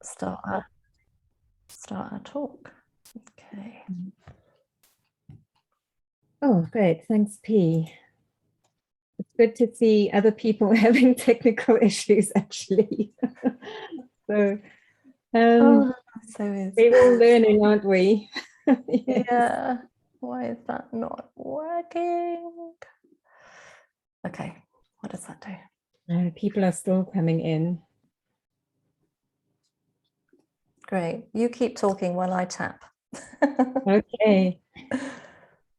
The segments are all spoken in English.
start our talk. Okay. Oh, great. Thanks, P. It's good to see other people having technical issues, actually. So, So we're all learning, aren't we? Yes. Yeah. Why is that not working? Okay. What does that do? People are still coming in. Great. You keep talking while I tap. Okay.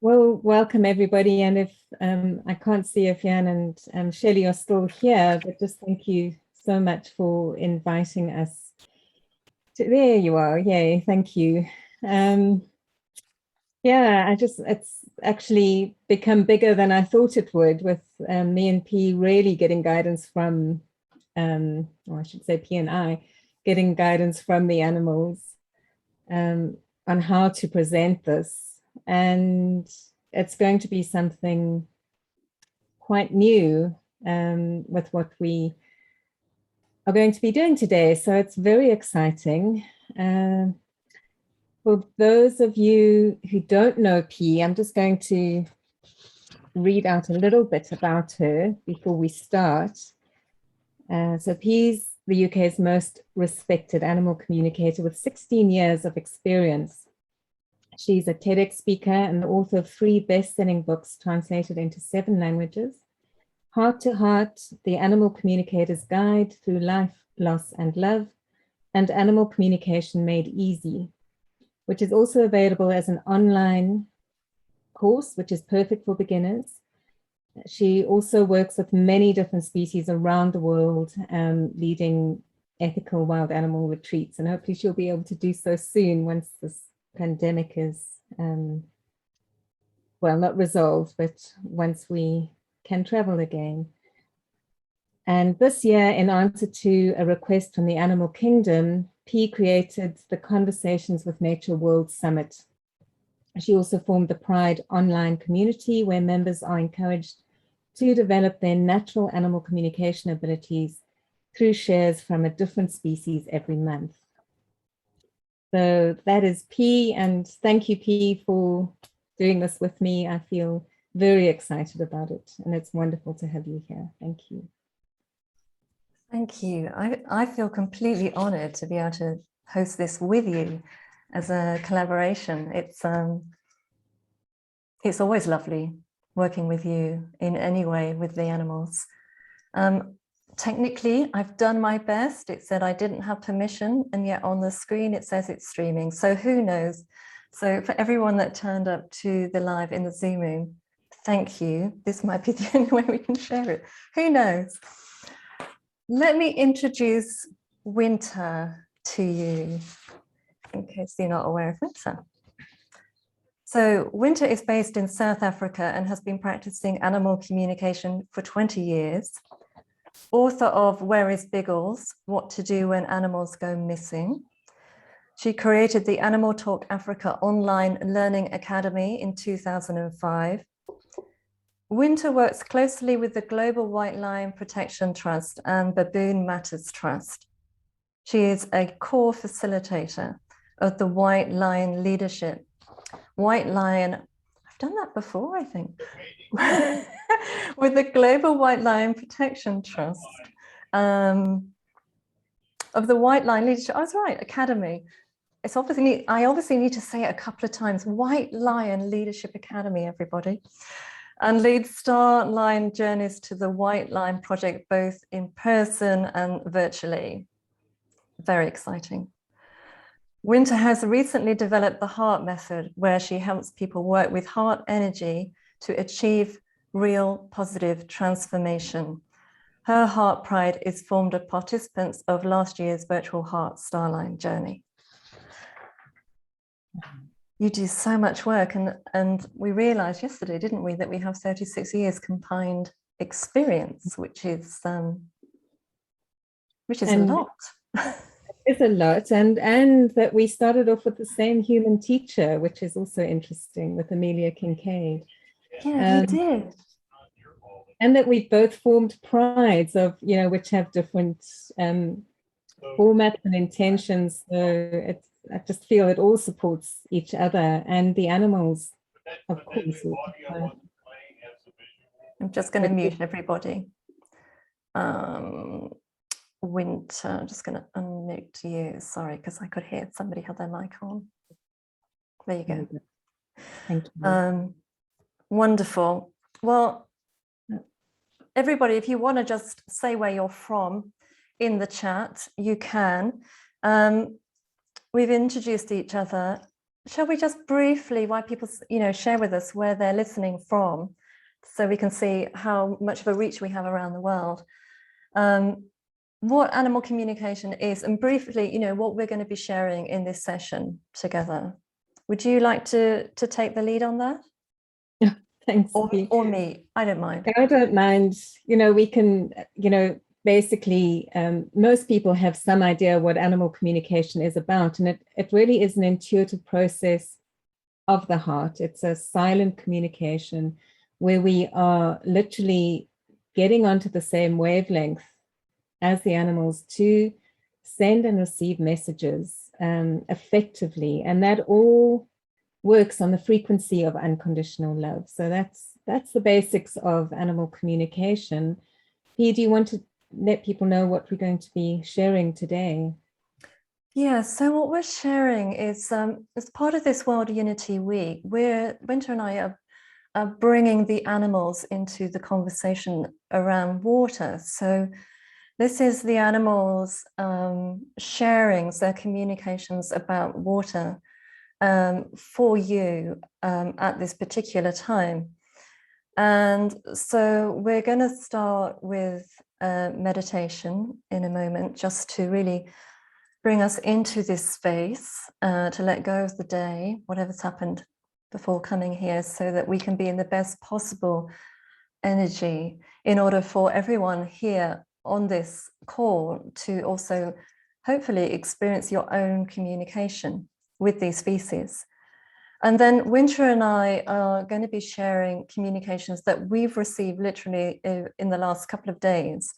Well, welcome everybody. And if I can't see if Jan and Shelley are still here, but just thank you so much for inviting us. There you are. Yay. Thank you. Yeah, it's actually become bigger than I thought it would, with me and P really getting guidance from, or I should say P and I, getting guidance from the animals on how to present this. And it's going to be something quite new with what we are going to be doing today. So it's very exciting. For those of you who don't know P, I'm just going to read out a little bit about her before we start. So P's the UK's most respected animal communicator with 16 years of experience. She's a TEDx speaker and the author of 3 best-selling books translated into 7 languages. Heart to Heart, The Animal Communicator's Guide Through Life, Loss and Love, and Animal Communication Made Easy, which is also available as an online course, which is perfect for beginners. She also works with many different species around the world, leading ethical wild animal retreats, and hopefully she'll be able to do so soon once this pandemic is, well, not resolved, but once we can travel again. And this year, in answer to a request from the Animal Kingdom, P created the Conversations with Nature World Summit. She also formed the Pride online community, where members are encouraged to develop their natural animal communication abilities through shares from a different species every month. So that is P, and thank you, P, for doing this with me. I feel very excited about it, and it's wonderful to have you here. Thank you. Thank you. I feel completely honored to be able to host this with you as a collaboration. It's always lovely working with you in any way with the animals. Technically, I've done my best. It said I didn't have permission, and yet on the screen it says it's streaming. So who knows? So for everyone that turned up to the live in the Zoom room, thank you. This might be the only way we can share it. Who knows? Let me introduce Wynter to you, in case you're not aware of Wynter. So Wynter is based in South Africa and has been practicing animal communication for 20 years. Author of Where is Biggles? What to Do When Animals Go Missing. She created the Animal Talk Africa Online Learning Academy in 2005. Wynter works closely with the Global White Lion Protection Trust and Baboon Matters Trust. She is a core facilitator of the White Lion Leadership. White Lion, I've done that before, I think, with the Global White Lion Protection Trust of the White Lion Leadership. I was right, Academy. It's obviously, I obviously need to say it a couple of times. White Lion Leadership Academy, everybody. And leads Star Lion journeys to the White Lion Project, both in person and virtually. Very exciting. Wynter has recently developed the Heart Method, where she helps people work with heart energy to achieve real positive transformation. Her Heart Pride is formed of participants of last year's virtual Heart Starline journey. You do so much work, and we realized yesterday, didn't we, that we have 36 years combined experience, which is a lot. It's a lot, and that we started off with the same human teacher, which is also interesting, with Amelia Kincaid. Yeah, we did. And that we both formed prides of, which have different formats and intentions. So I just feel it all supports each other, and the animals, of course. I'm just going to mute everybody. Wynter, I'm just going to unmute you. Sorry, because I could hear somebody had their mic on. There you go. Thank you. Wonderful. Well, everybody, if you want to just say where you're from in the chat, you can. We've introduced each other. Shall we just briefly, why people, share with us where they're listening from, so we can see how much of a reach we have around the world. What animal communication is, and briefly, what we're going to be sharing in this session together. Would you like to take the lead on that? Thanks. Or me, I don't mind. I don't mind. We can, basically, most people have some idea what animal communication is about, and it really is an intuitive process of the heart. It's a silent communication where we are literally getting onto the same wavelength as the animals to send and receive messages effectively, and that all works on the frequency of unconditional love. So that's the basics of animal communication. P, do you want to let people know what we're going to be sharing today? Yeah, so what we're sharing is as part of this World Unity Week, Wynter and I are bringing the animals into the conversation around water. So this is the animals sharing their communications about water for you at this particular time. And so we're going to start with meditation in a moment, just to really bring us into this space, to let go of the day, whatever's happened before coming here, so that we can be in the best possible energy in order for everyone here on this call to also hopefully experience your own communication with these species. And then Wynter and I are going to be sharing communications that we've received literally in the last couple of days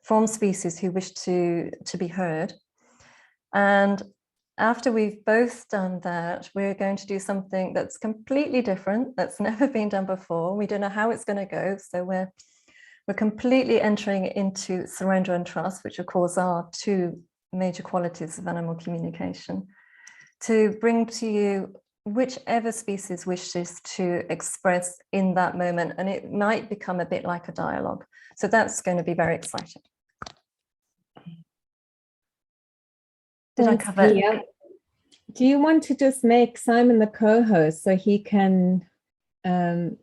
from species who wish to be heard. And after we've both done that, we're going to do something that's completely different, that's never been done before. We don't know how it's going to go. So we're completely entering into surrender and trust, which of course are two major qualities of animal communication, to bring to you whichever species wishes to express in that moment. And it might become a bit like a dialogue. So that's going to be very exciting. Did I cover it? Yeah. Do you want to just make Simon the co-host so he can admit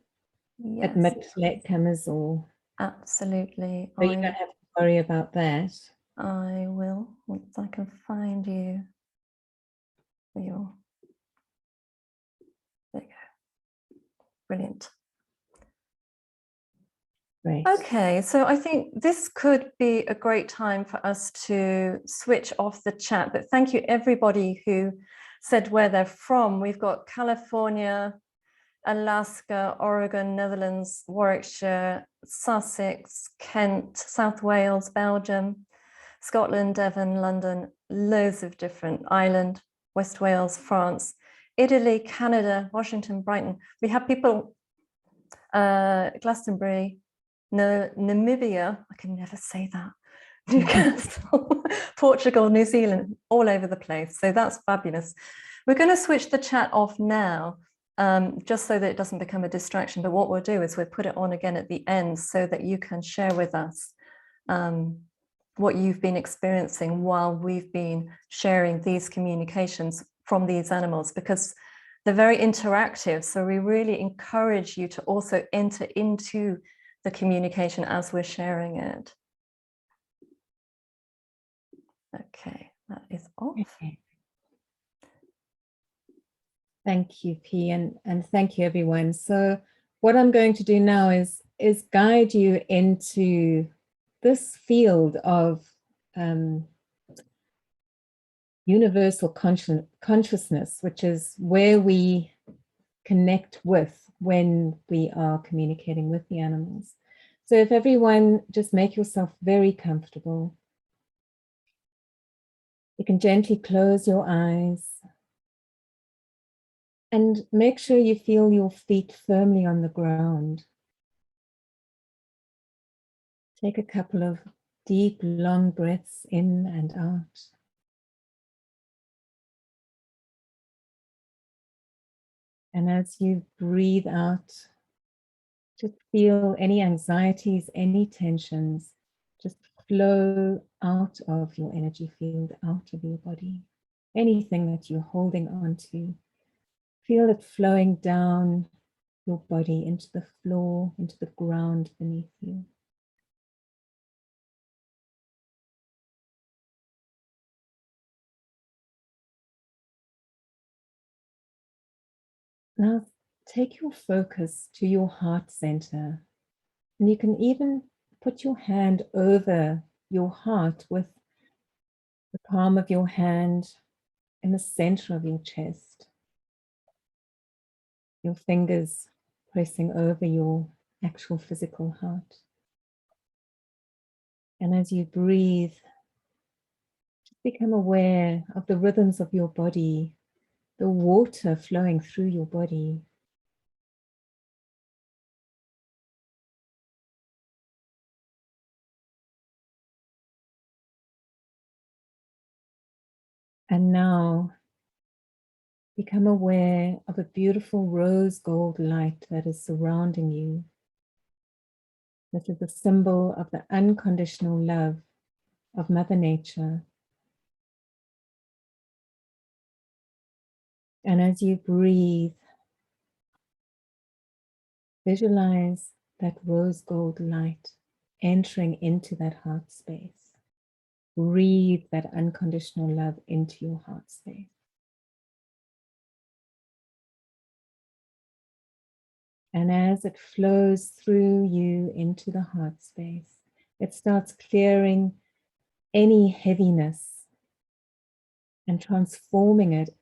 latecomers, or? Absolutely. So you don't have to worry about that. I will, once I can find you. There you go. Brilliant. Great. Okay, so I think this could be a great time for us to switch off the chat, but thank you everybody who said where they're from. We've got California, Alaska, Oregon, Netherlands, Warwickshire, Sussex, Kent, South Wales, Belgium, Scotland, Devon, London, loads of different Ireland, West Wales, France, Italy, Canada, Washington, Brighton. We have people, Glastonbury, Namibia, I can never say that, Newcastle, Portugal, New Zealand, all over the place. So that's fabulous. We're going to switch the chat off now, just so that it doesn't become a distraction. But what we'll do is we'll put it on again at the end so that you can share with us what you've been experiencing while we've been sharing these communications from these animals, because they're very interactive. So we really encourage you to also enter into the communication as we're sharing it. Okay, that is off. Okay. Thank you, P, and thank you, everyone. So what I'm going to do now is guide you into this field of universal consciousness, which is where we connect with when we are communicating with the animals. So if everyone just make yourself very comfortable. You can gently close your eyes and make sure you feel your feet firmly on the ground. Take a couple of deep, long breaths in and out. And as you breathe out, just feel any anxieties, any tensions, just flow out of your energy field, out of your body. Anything that you're holding on to, feel it flowing down your body into the floor, into the ground beneath you. Now take your focus to your heart center, and you can even put your hand over your heart with the palm of your hand in the center of your chest. Your fingers pressing over your actual physical heart. And as you breathe, just become aware of the rhythms of your body, the water flowing through your body. And now become aware of a beautiful rose gold light that is surrounding you. This is a symbol of the unconditional love of Mother Nature. And as you breathe, visualize that rose gold light entering into that heart space. Breathe that unconditional love into your heart space. And as it flows through you into the heart space, it starts clearing any heaviness and transforming it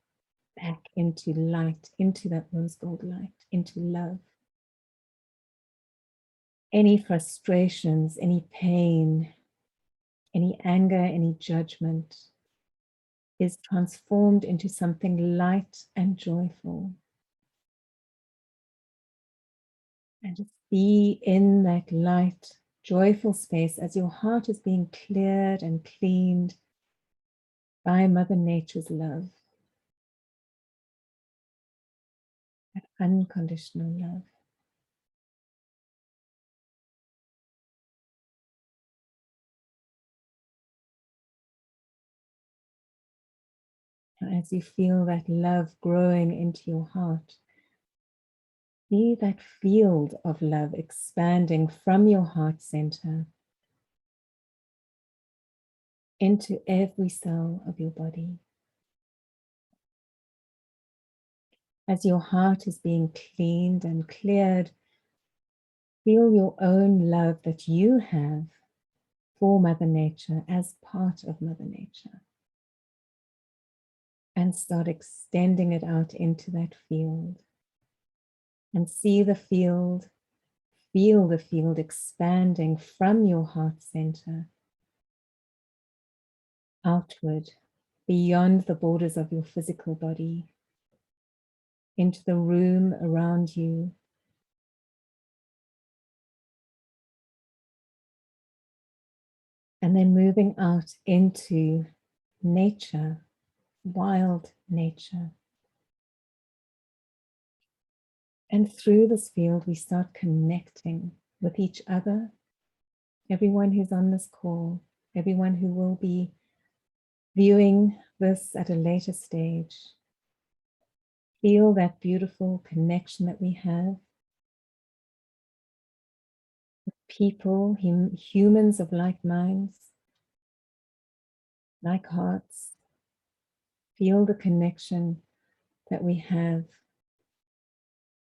back into light, into that rose gold light, into love. Any frustrations, any pain, any anger, any judgment is transformed into something light and joyful. And just be in that light, joyful space as your heart is being cleared and cleaned by Mother Nature's love, that unconditional love. And as you feel that love growing into your heart, see that field of love expanding from your heart center into every cell of your body. As your heart is being cleaned and cleared, feel your own love that you have for Mother Nature as part of Mother Nature. And start extending it out into that field. And see the field, feel the field expanding from your heart center outward, beyond the borders of your physical body, into the room around you, and then moving out into nature, wild nature. And through this field, we start connecting with each other, everyone who's on this call, everyone who will be viewing this at a later stage. Feel that beautiful connection that we have with people, humans of like minds, like hearts. Feel the connection that we have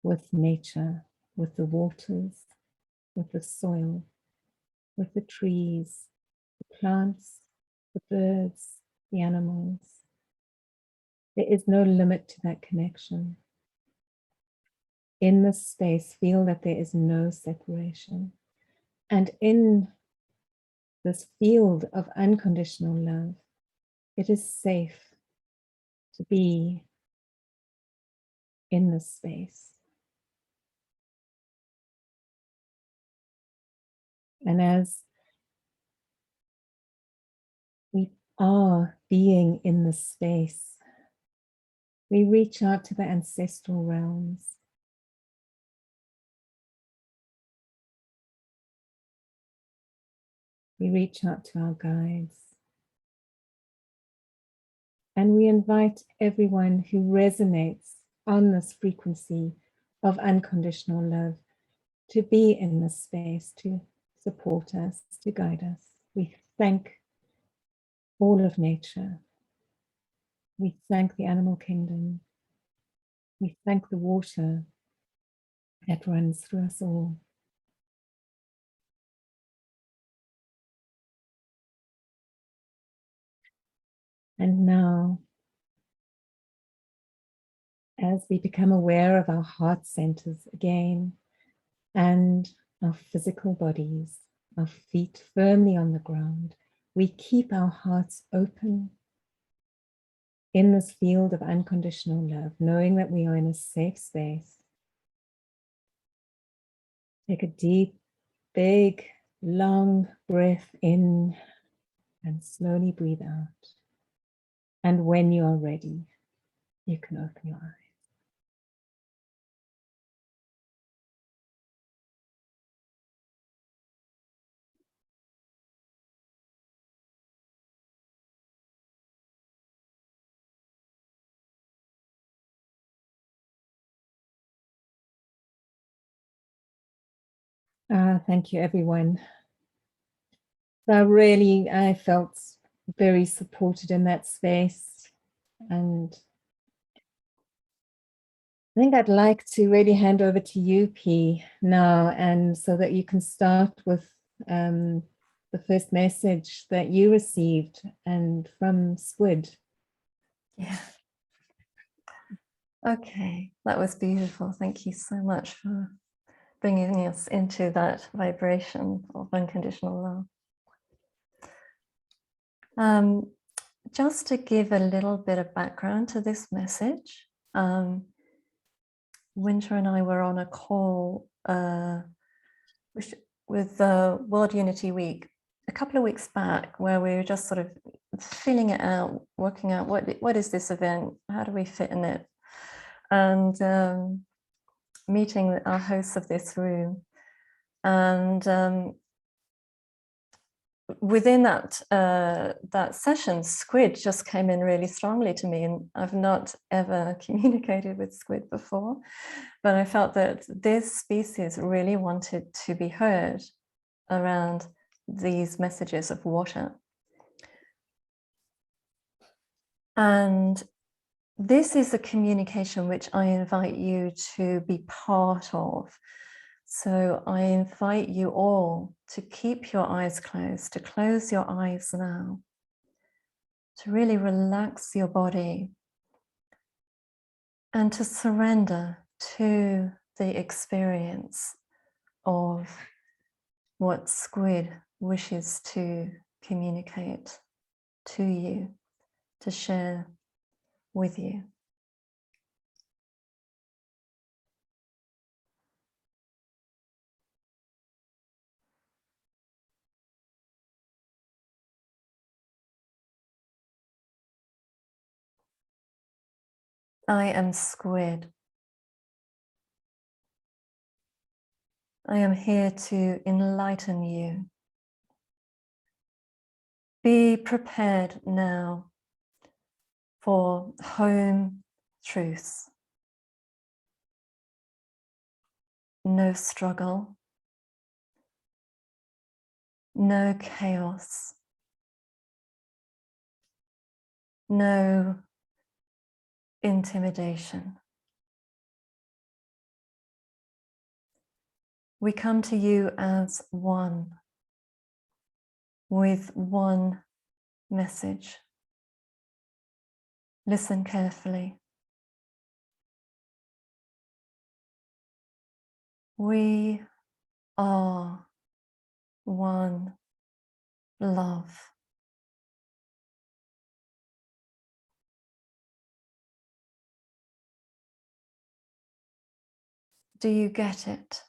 with nature, with the waters, with the soil, with the trees, the plants, the birds, the animals. There is no limit to that connection. In this space, feel that there is no separation. And in this field of unconditional love, it is safe to be in this space. And as we are being in this space, we reach out to the ancestral realms. We reach out to our guides. And we invite everyone who resonates on this frequency of unconditional love to be in this space, to support us, to guide us. We thank all of nature. We thank the animal kingdom. We thank the water that runs through us all. And now, as we become aware of our heart centers again and our physical bodies, our feet firmly on the ground, we keep our hearts open in this field of unconditional love, knowing that we are in a safe space. Take a deep, big, long breath in and slowly breathe out. And when you are ready, you can open your eyes. Thank you, everyone. I felt very supported in that space. And I think I'd like to really hand over to you, P, now, and so that you can start with the first message that you received and from Squid. Yeah. Okay, that was beautiful. Thank you so much for bringing us into that vibration of unconditional love. Just to give a little bit of background to this message, Wynter and I were on a call with World Unity Week a couple of weeks back, where we were just sort of feeling it out, working out what is this event, how do we fit in it, and meeting our hosts of this room. And within that session, Squid just came in really strongly to me, and I've not ever communicated with Squid before, but I felt that this species really wanted to be heard around these messages of water. And this is a communication which I invite you to be part of. So I invite you all to keep your eyes closed, to close your eyes now, to really relax your body and to surrender to the experience of what Squid wishes to communicate to you, to share with you. I am Squid. I am here to enlighten you. Be prepared now for home truths. No struggle, no chaos, no intimidation. We come to you as one, with one message. Listen carefully. We are one love. Do you get it?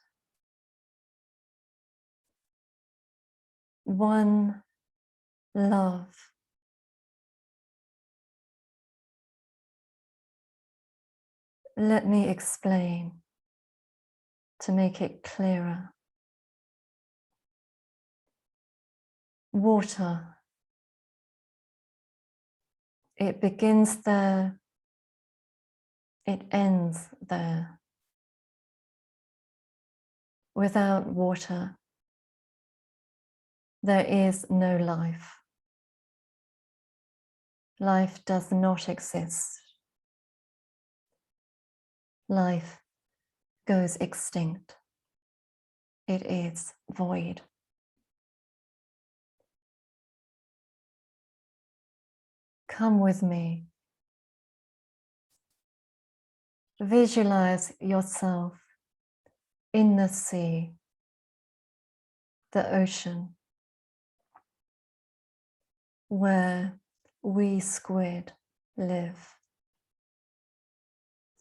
One love. Let me explain to make it clearer. Water. It begins there, it ends there. Without water, there is no life. Life does not exist. Life goes extinct. It is void. Come with me. Visualize yourself in the sea, the ocean, where we squid live,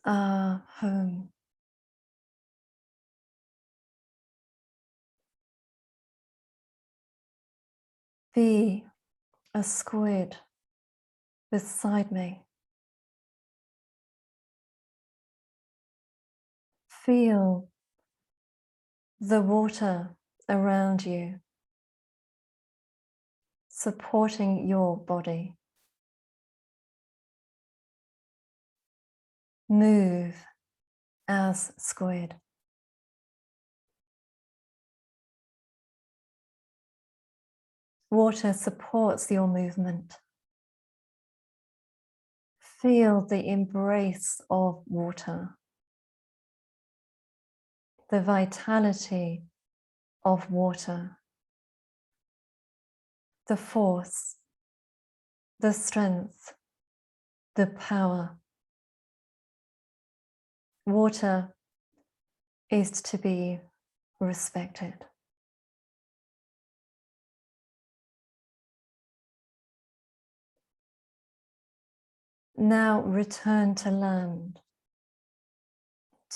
our home. Be a squid beside me. Feel the water around you, supporting your body. Move as squid. Water supports your movement. Feel the embrace of water, the vitality of water, the force, the strength, the power. Water is to be respected. Now return to land,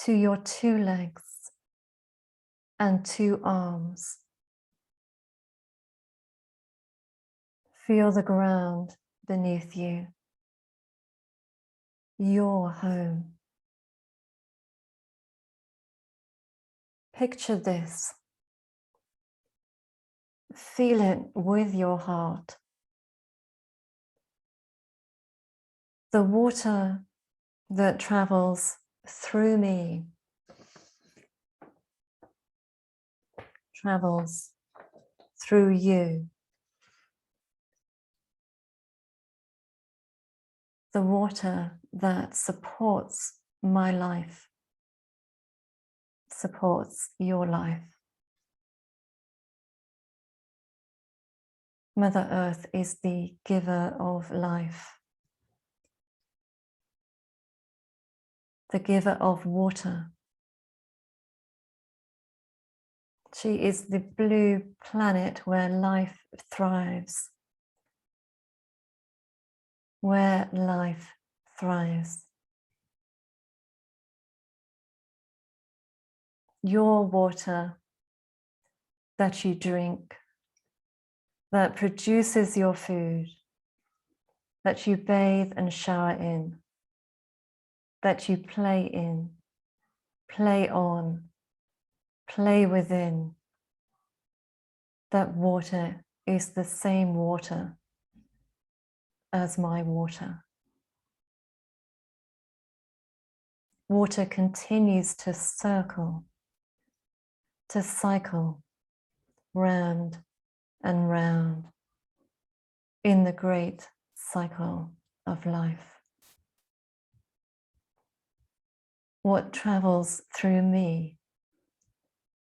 to your 2 legs and 2 arms. Feel the ground beneath you, your home. Picture this. Feel it with your heart. The water that travels through me travels through you. The water that supports my life supports your life. Mother Earth is the giver of life, the giver of water. She is the blue planet where life thrives, where life thrives. Your water that you drink, that produces your food, that you bathe and shower in, that you play in, play on, play within. That water is the same water as my water. Water continues to circle, to cycle round and round in the great cycle of life. What travels through me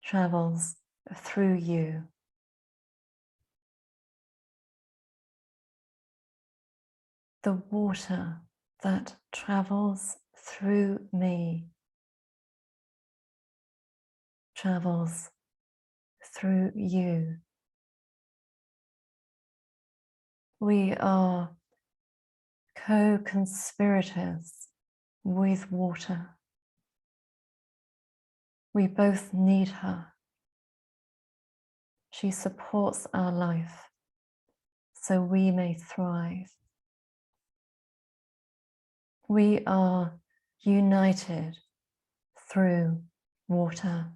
travels through you. The water that travels through me travels through you. We are co-conspirators with water. We both need her. She supports our life so we may thrive. We are united through water.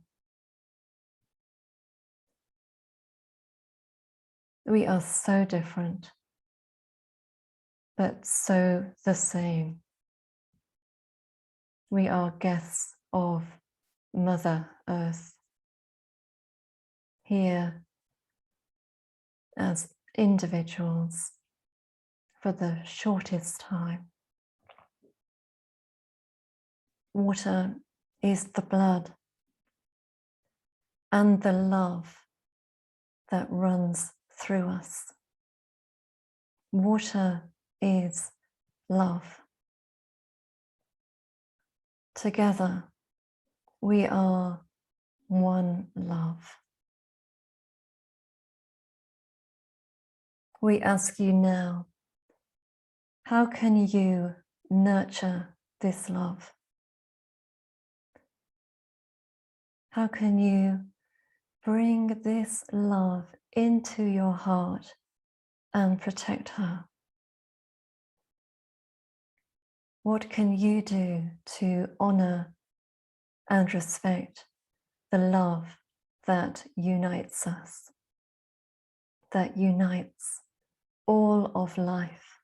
We are so different, but so the same. We are guests of Mother Earth, here as individuals for the shortest time. Water is the blood and the love that runs through us. Water is love. Together, we are one love. We ask you now, how can you nurture this love? How can you bring this love into your heart and protect her? What can you do to honor and respect the love that unites us, that unites all of life?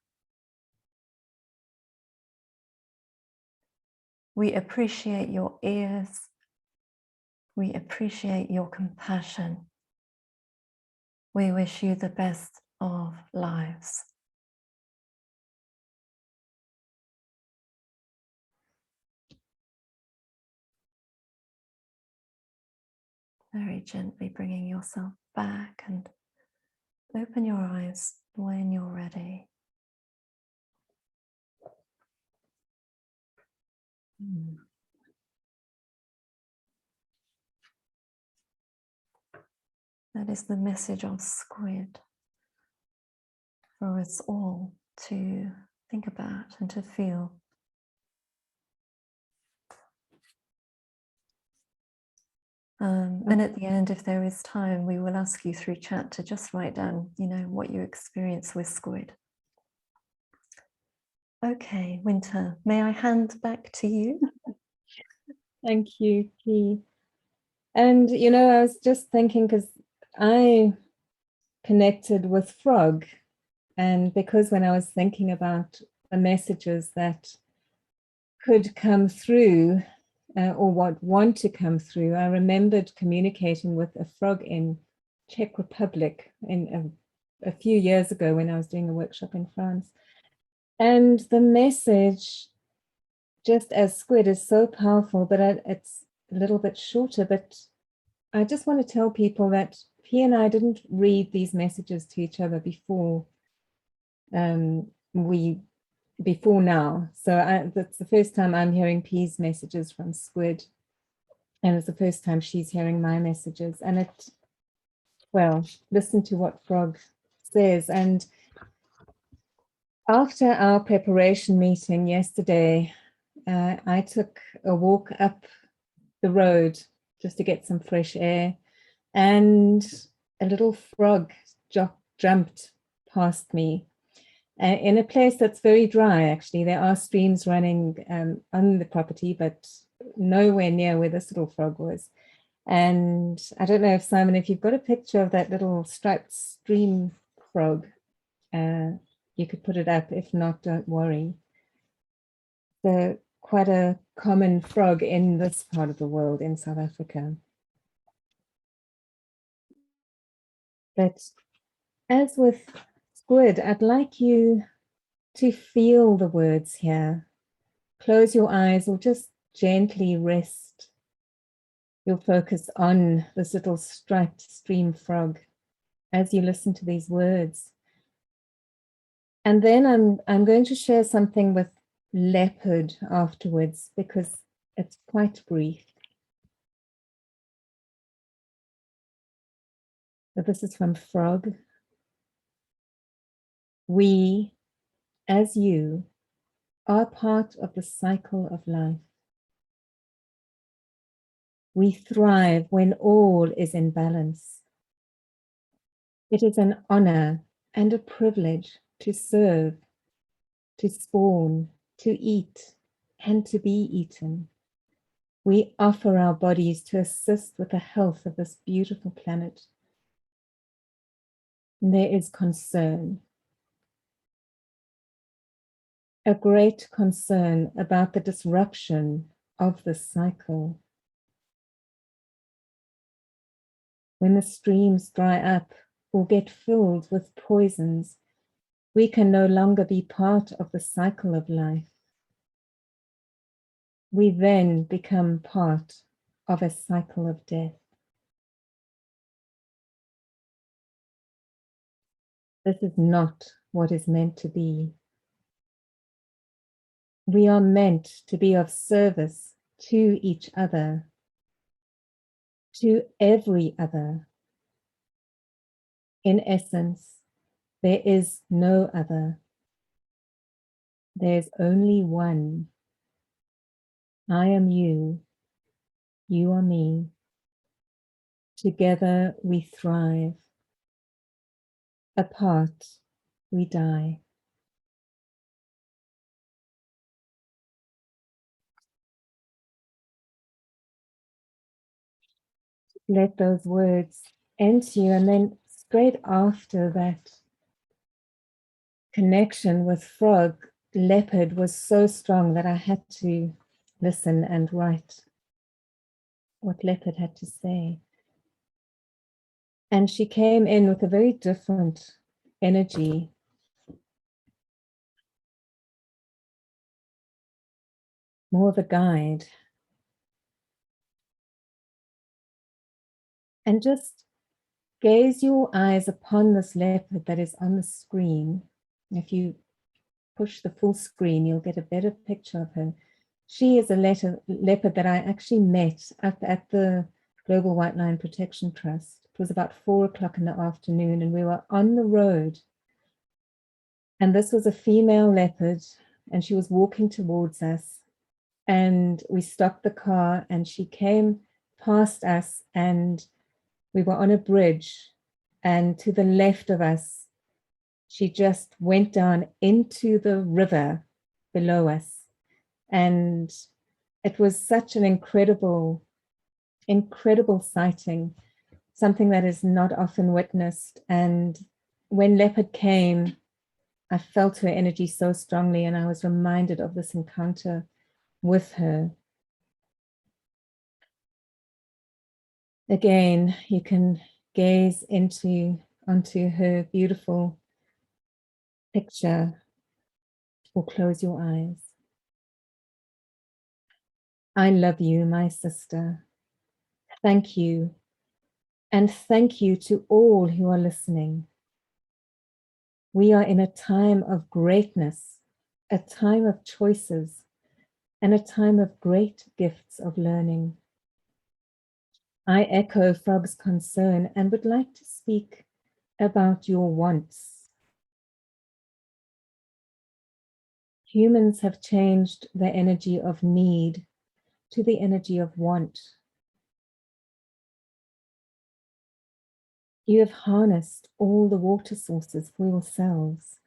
We appreciate your ears. We appreciate your compassion. We wish you the best of lives. Very gently bringing yourself back and open your eyes when you're ready. That is the message of Squid for us all to think about and to feel. And at the end, if there is time, we will ask you through chat to just write down, what you experience with Squid. Okay, Wynter, may I hand back to you? Thank you, P. And, I was just thinking, because I connected with Frog, and because when I was thinking about the messages that could come through or what want to come through, I remembered communicating with a frog in Czech Republic in a few years ago when I was doing a workshop in France. And the message, just as Squid, is so powerful, but it's a little bit shorter. But I just want to tell people that P and I didn't read these messages to each other before before now. So that's the first time I'm hearing P's messages from Squid. And it's the first time she's hearing my messages. And listen to what Frog says. And after our preparation meeting yesterday, I took a walk up the road just to get some fresh air. And a little frog jumped past me. In a place that's very dry, actually. There are streams running on the property, but nowhere near where this little frog was. And I don't know if, Simon, if you've got a picture of that little striped stream frog, you could put it up. If not, don't worry. They're quite a common frog in this part of the world, in South Africa. But as with Squid, I'd like you to feel the words here. Close your eyes or just gently rest your focus on this little striped stream frog as you listen to these words. And then I'm going to share something with Leopard afterwards because it's quite brief. But this is from Frog. We, as you, are part of the cycle of life. We thrive when all is in balance. It is an honor and a privilege to serve, to spawn, to eat, and to be eaten. We offer our bodies to assist with the health of this beautiful planet. And there is concern, a great concern about the disruption of the cycle. When the streams dry up or get filled with poisons, we can no longer be part of the cycle of life. We then become part of a cycle of death. This is not what is meant to be. We are meant to be of service to each other, to every other. In essence, there is no other. There's only one. I am you, you are me. Together we thrive. Apart we die. Let those words enter you, and then straight after that connection with Frog, Leopard was so strong that I had to listen and write what Leopard had to say. And she came in with a very different energy. More of a guide. And just gaze your eyes upon this leopard that is on the screen. If you push the full screen, you'll get a better picture of her. She is a leopard that I actually met up at the Global White Lion Protection Trust. It was about 4 o'clock in the afternoon, and we were on the road. And this was a female leopard, and she was walking towards us. And we stopped the car, and she came past us, and we were on a bridge. And to the left of us, she just went down into the river below us. And it was such an incredible sighting, something that is not often witnessed. And when Leopard came, I felt her energy so strongly, and I was reminded of this encounter with her. Again, you can gaze onto her beautiful picture or close your eyes. I love you, my sister. Thank you. And thank you to all who are listening. We are in a time of greatness, a time of choices, and a time of great gifts of learning. I echo Frog's concern and would like to speak about your wants. Humans have changed the energy of need to the energy of want. You have harnessed all the water sources for yourselves,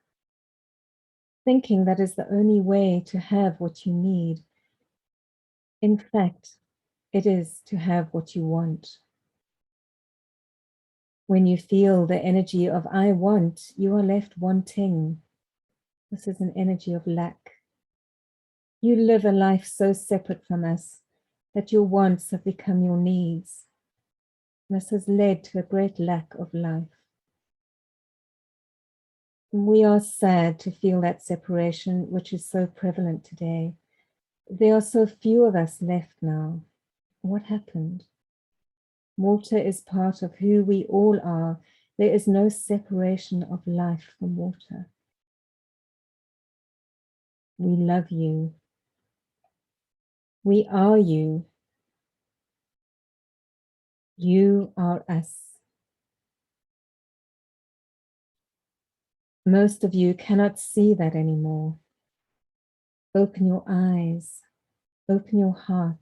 thinking that is the only way to have what you need. In fact, it is to have what you want. When you feel the energy of I want, you are left wanting. This is an energy of lack. You live a life so separate from us that your wants have become your needs. This has led to a great lack of life. We are sad to feel that separation, which is so prevalent today. There are so few of us left now. What happened? Water is part of who we all are. There is no separation of life from water. We love you. We are you. You are us. Most of you cannot see that anymore. Open your eyes, open your hearts.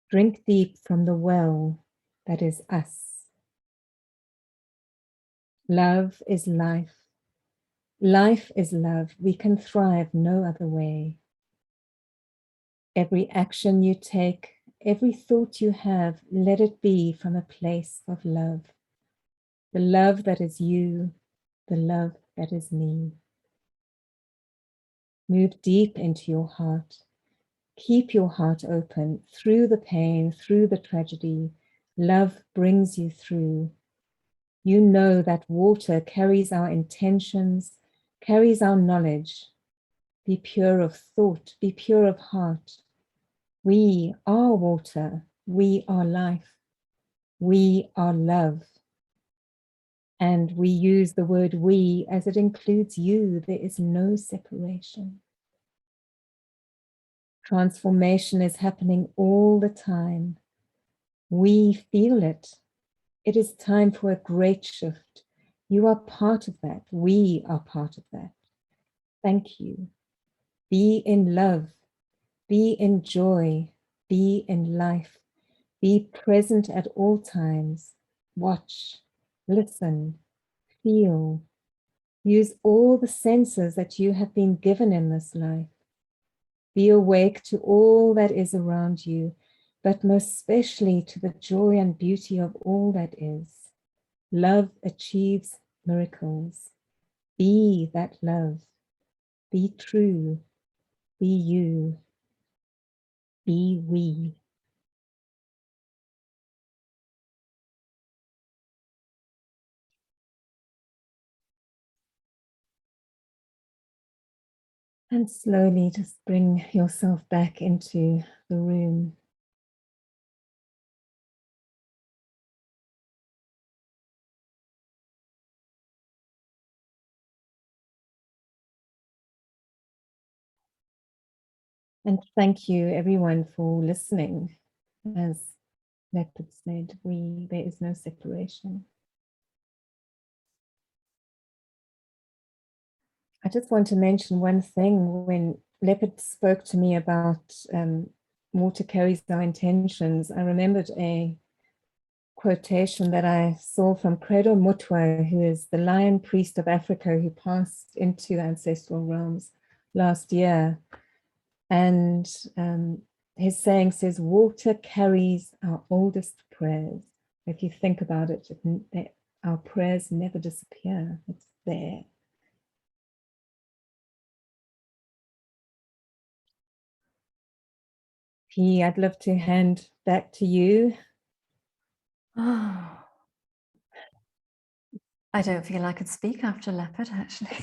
Drink deep from the well that is us. Love is life. Life is love. We can thrive no other way. Every action you take, every thought you have, let it be from a place of love. The love that is you, the love that is me. Move deep into your heart. Keep your heart open through the pain, through the tragedy. Love brings you through. You know that water carries our intentions, carries our knowledge. Be pure of thought, be pure of heart. We are water, we are life, we are love. And we use the word we as it includes you. There is no separation. Transformation is happening all the time. We feel it. It is time for a great shift. You are part of that. We are part of that. Thank you. Be in love. Be in joy. Be in life. Be present at all times. Watch, listen, feel. Use all the senses that you have been given in this life. Be awake to all that is around you, but most especially to the joy and beauty of all that is. Love achieves miracles. Be that love. Be true. Be you. Be we. And slowly just bring yourself back into the room. And thank you everyone for listening. As Leopard said, there is no separation. I just want to mention one thing. When Leopard spoke to me about water carries our intentions, I remembered a quotation that I saw from Credo Mutwa, who is the lion priest of Africa who passed into the ancestral realms last year. And his saying says, water carries our oldest prayers. If you think about it, our prayers never disappear. It's there. P, I'd love to hand back to you. Oh, I don't feel I could speak after Leopard, actually.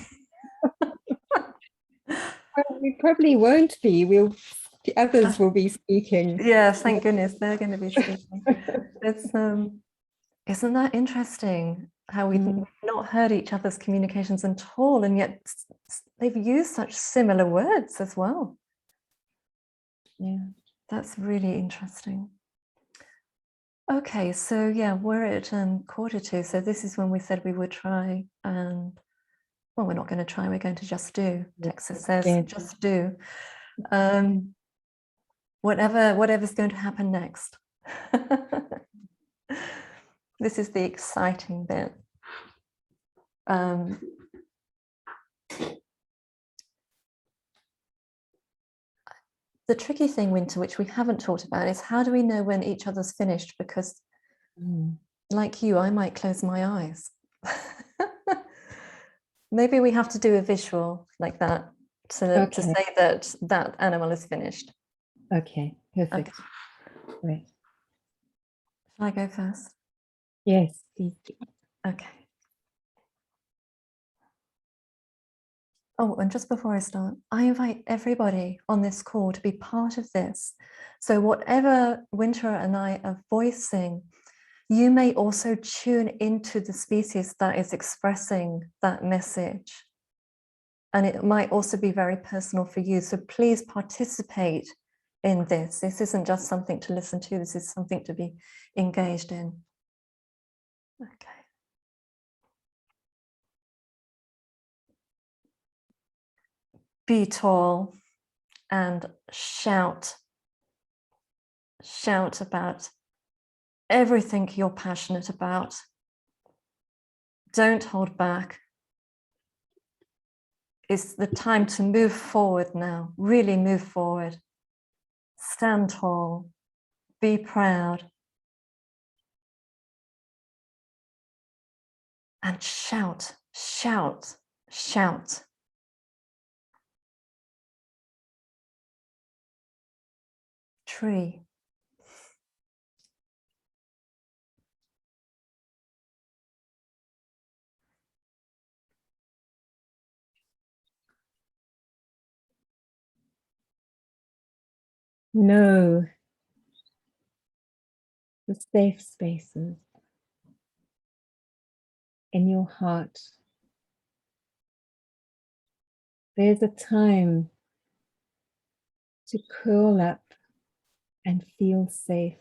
Well, we probably won't be. The others will be speaking. Yeah, thank goodness they're going to be speaking. It's isn't that interesting how we've not heard each other's communications at all, and yet they've used such similar words as well. Yeah, that's really interesting. Okay, so yeah, we're at 1:45, so this is when we said we would try, and well, we're not going to try, we're going to just do. Texas says just do. Whatever's going to happen next. This is the exciting bit. The tricky thing, Wynter, which we haven't talked about, is how do we know when each other's finished? Because like you, I might close my eyes. Maybe we have to do a visual like that to say that that animal is finished. Okay, perfect. Okay. Great. Shall I go first? Yes, please. Okay. Oh, and just before I start, I invite everybody on this call to be part of this. So whatever Wynter and I are voicing, you may also tune into the species that is expressing that message. And it might also be very personal for you. So please participate in this. This isn't just something to listen to, this is something to be engaged in. Okay. Be tall and shout shout about everything you're passionate about. Don't hold back. It's the time to move forward now, really move forward. Stand tall, be proud, and shout, shout, shout. Tree. Know the safe spaces in your heart. There's a time to curl up and feel safe.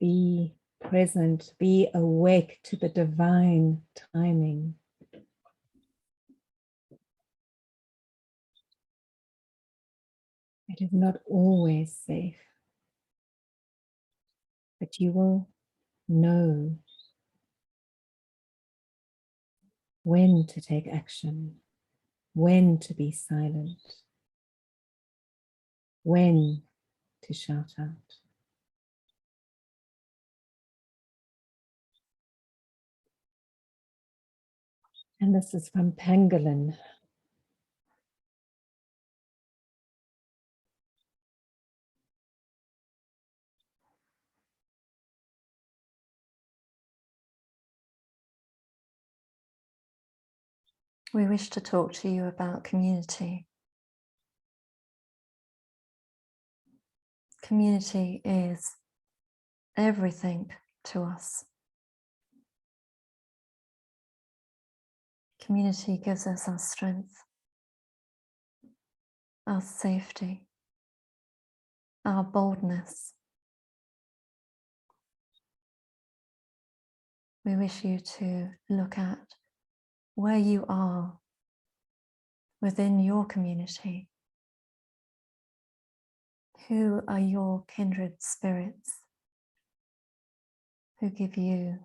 Be present, be awake to the divine timing. It is not always safe, but you will know when to take action, when to be silent, when to shout out. And this is from Pangolin. We wish to talk to you about community. Community is everything to us. Community gives us our strength, our safety, our boldness. We wish you to look at where you are within your community. Who are your kindred spirits who give you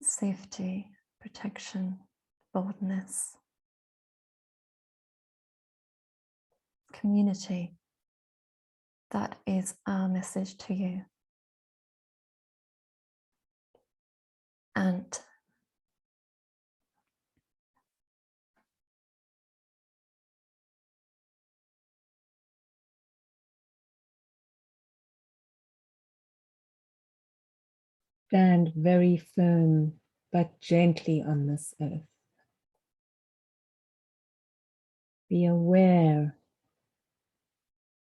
safety, protection, boldness? Community, that is our message to you. And Stand very firm, but gently on this earth. Be aware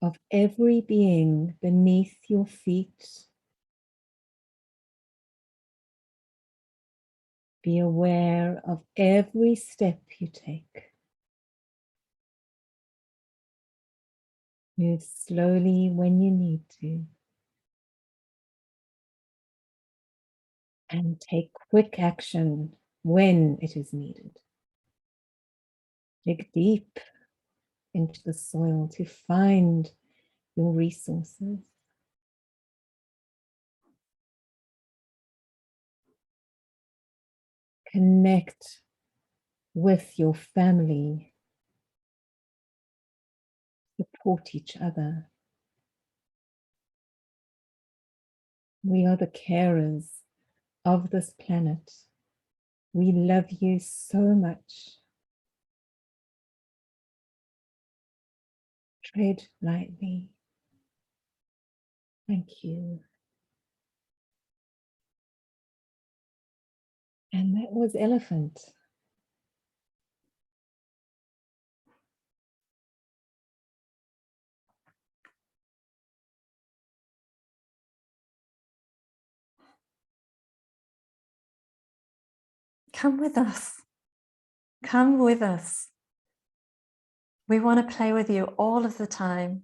of every being beneath your feet. Be aware of every step you take. Move slowly when you need to. And take quick action when it is needed. Dig deep into the soil to find your resources. Connect with your family. Support each other. We are the carers of this planet. We love you so much. Tread lightly. Thank you. And that was Elephant. come with us. Come with us. We want to play with you all of the time.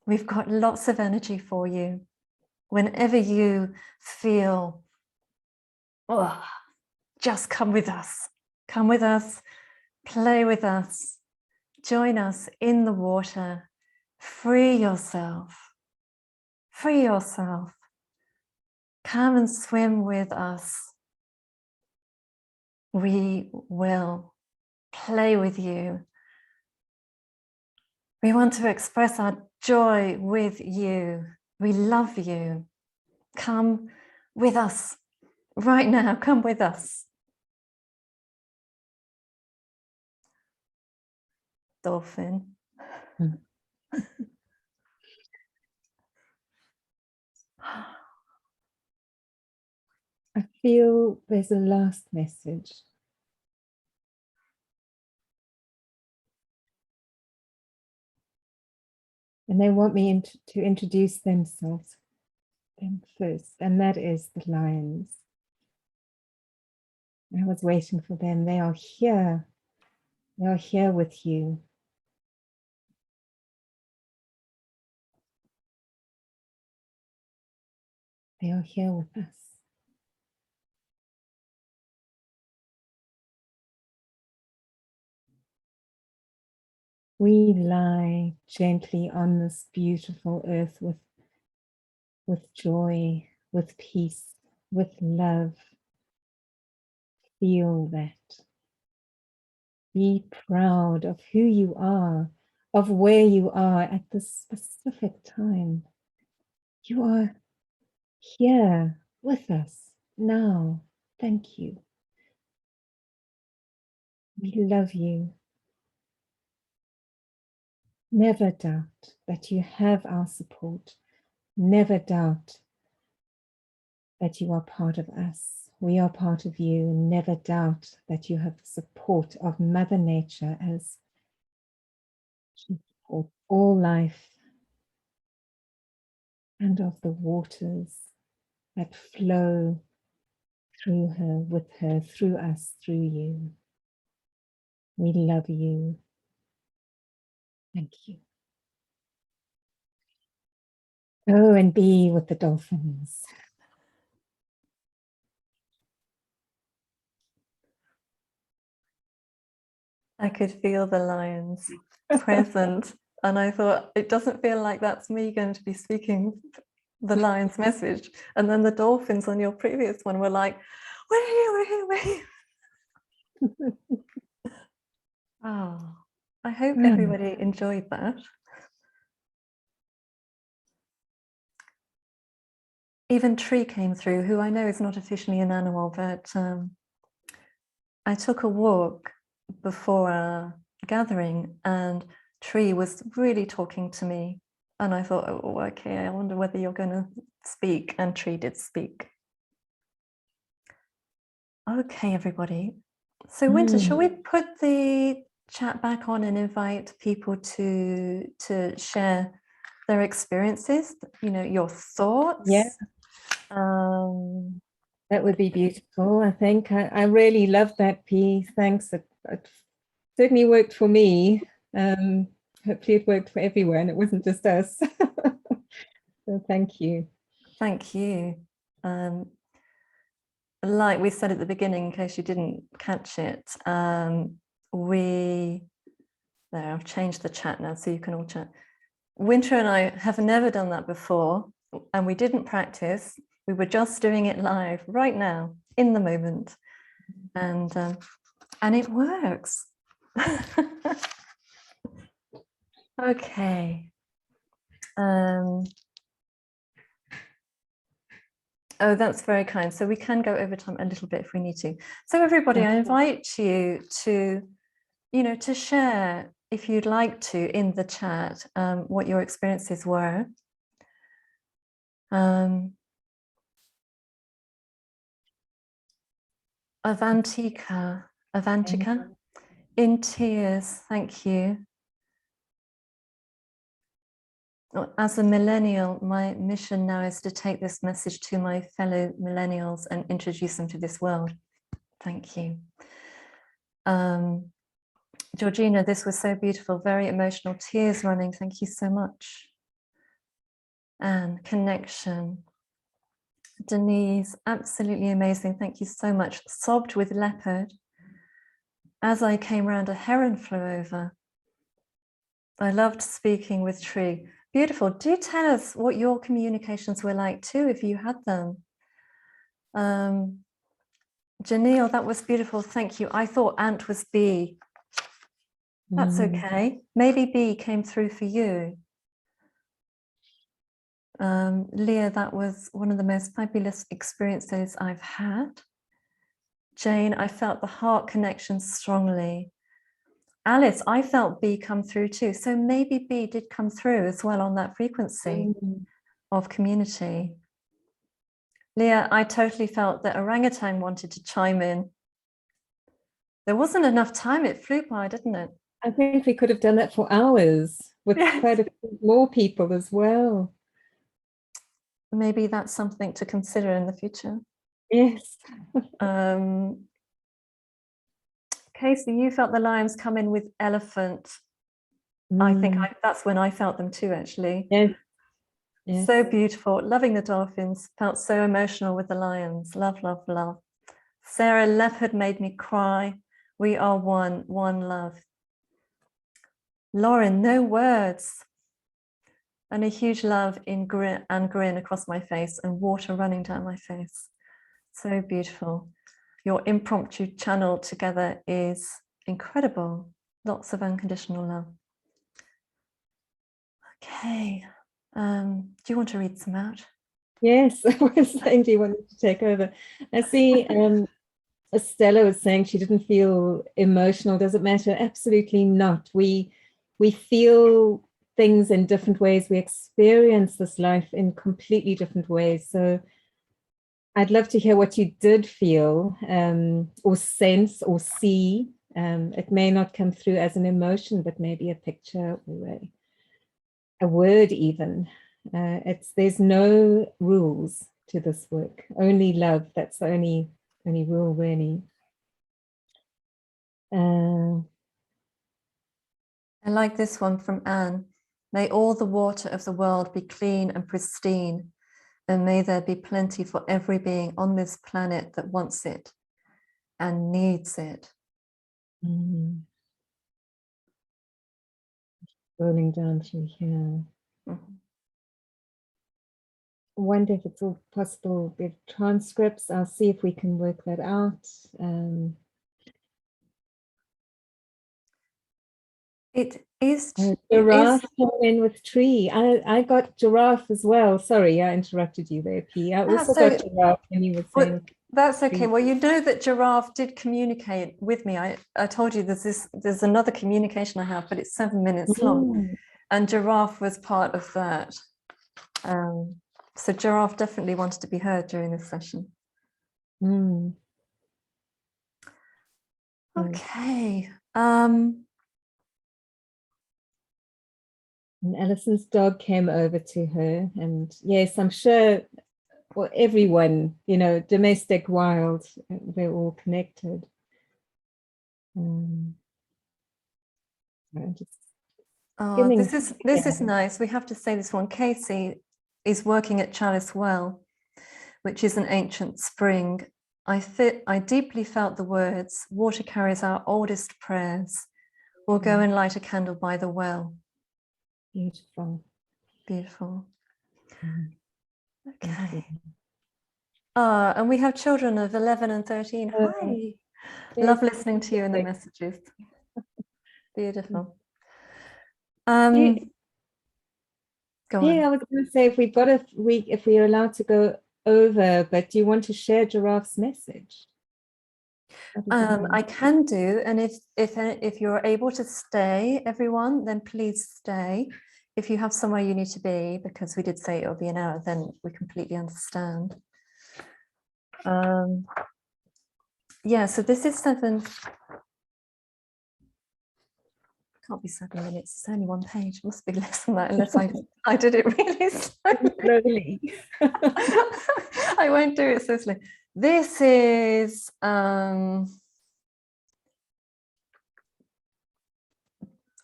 We've got lots of energy for you. Whenever you feel, oh, just come with us. Come with us, play with us, join us in the water. Free yourself. Free yourself. Come and swim with us. We will play with you. We want to express our joy with you. We love you. Come with us right now. Come with us. Dolphin. I feel there's a last message. And they want me to introduce them first, and that is the lions. I was waiting for them. They are here. They are here with you. They are here with us. We lie gently on this beautiful earth with joy, with peace, with love. Feel that. Be proud of who you are, of where you are at this specific time. You are here with us now. Thank you. We love you. Never doubt that you have our support. Never doubt that you are part of us. We are part of you. Never doubt that you have the support of Mother Nature as she supports all life, and of the waters that flow through her, with her, through us, through you. We love you. Thank you. Go and be with the dolphins. I could feel the lions present, and I thought, it doesn't feel like that's me going to be speaking the lion's message. And then the dolphins on your previous one were like, we're here, we're here, we're here. Oh, I hope everybody enjoyed that. Even Tree came through, who I know is not officially an animal, but I took a walk before our gathering, and Tree was really talking to me, and I thought, oh, okay, I wonder whether you're going to speak, and Tree did speak. Okay, everybody. So Wynter, shall we put the chat back on and invite people to share their experiences, you know, your thoughts? Yeah. That would be beautiful. I think I really love that piece. Thanks. It certainly worked for me. Hopefully it worked for everyone. It wasn't just us. So thank you. Thank you. Like we said at the beginning, in case you didn't catch it, I've changed the chat now so you can all chat. Wynter and I have never done that before, and we didn't practice. We were just doing it live right now, in the moment, and it works. Okay. Oh, that's very kind. So we can go over time a little bit if we need to. So everybody, I invite you to, you know, to share, if you'd like to, in the chat, what your experiences were. Avantika, in tears, thank you. As a millennial, my mission now is to take this message to my fellow millennials and introduce them to this world. Thank you. Georgina, this was so beautiful, very emotional, tears running. Thank you so much. And connection. Denise, absolutely amazing. Thank you so much. Sobbed with Leopard. As I came round, a heron flew over. I loved speaking with Tree. Beautiful. Do tell us what your communications were like too, if you had them. Janelle, that was beautiful. Thank you. I thought Ant was B. That's okay. Maybe B came through for you. Leah, that was one of the most fabulous experiences I've had. Jane, I felt the heart connection strongly. Alice, I felt B come through too. So maybe B did come through as well on that frequency of community. Leah, I totally felt that orangutan wanted to chime in. There wasn't enough time. It flew by, didn't it? I think we could have done that for hours with quite a few more people as well. Maybe that's something to consider in the future. Yes. Casey, you felt the lions come in with elephant. I think that's when I felt them too, actually. Yes. Yes. So beautiful. Loving the dolphins. Felt so emotional with the lions. Love, love, love. Sarah, leopard made me cry. We are one love. Lauren, no words. And a huge love in grin across my face and water running down my face. So beautiful. Your impromptu channel together is incredible. Lots of unconditional love. Okay. Do you want to read some out? Yes, I was saying, do you want me to take over? I see Estella was saying she didn't feel emotional. Does it matter? Absolutely not. We feel things in different ways. We experience this life in completely different ways. So I'd love to hear what you did feel or sense or see. It may not come through as an emotion, but maybe a picture or a word even. There's no rules to this work, only love. That's the only rule, really. I like this one from Anne. May all the water of the world be clean and pristine, and may there be plenty for every being on this planet that wants it and needs it. Rolling down through here. I wonder if it's all possible with transcripts. I'll see if we can work that out. It is giraffe coming in with tree. I got giraffe as well. Sorry, I interrupted you there, P. I also got giraffe when you were saying. That's okay. Well, you know that Giraffe did communicate with me. I told you there's another communication I have, but it's 7 minutes long. And Giraffe was part of that. So Giraffe definitely wanted to be heard during this session. Okay. And Alison's dog came over to her, and yes, I'm sure, well, everyone, you know, domestic, wild, they're all connected. This is nice. We have to say this one. Casey is working at Chalice Well, which is an ancient spring. I deeply felt the words, water carries our oldest prayers. We'll go and light a candle by the well. Beautiful. Beautiful. Okay. And we have children of 11 and 13. Hi. Love listening to you in the messages. Beautiful. Go on. I was going to say, if we're allowed to go over, but do you want to share Giraffe's message? I can do, and if you're able to stay, everyone, then please stay. If you have somewhere you need to be, because we did say it'll be an hour, then we completely understand. Yeah, so this is 7. Can't be 7 minutes. It's only 1 page. It must be less than that, unless I did it really slowly. I won't do it so slowly. This is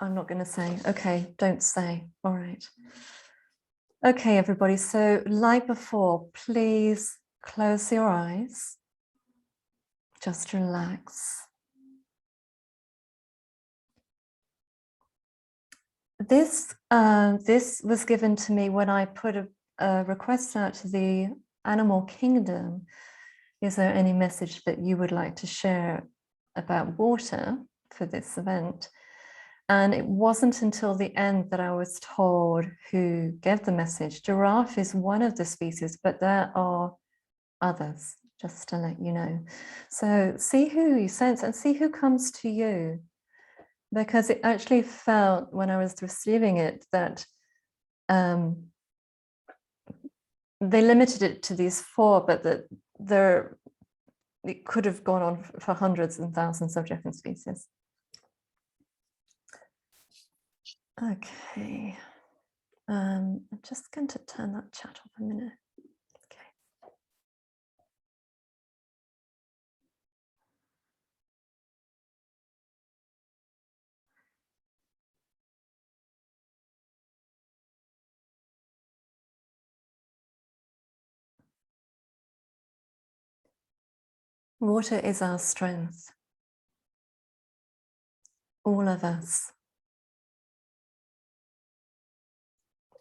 I'm not going to say. Okay, don't say. All right. Okay, everybody. So like before, please close your eyes. Just relax. This was given to me when I put a request out to the animal kingdom. Is there any message that you would like to share about water for this event? And it wasn't until the end that I was told who gave the message. Giraffe is one of the species, but there are others, just to let you know. So see who you sense and see who comes to you. Because it actually felt when I was receiving it that they limited it to these 4, but that it could have gone on for hundreds and thousands of different species. Okay, I'm just going to turn that chat off a minute. Okay. Water is our strength. All of us.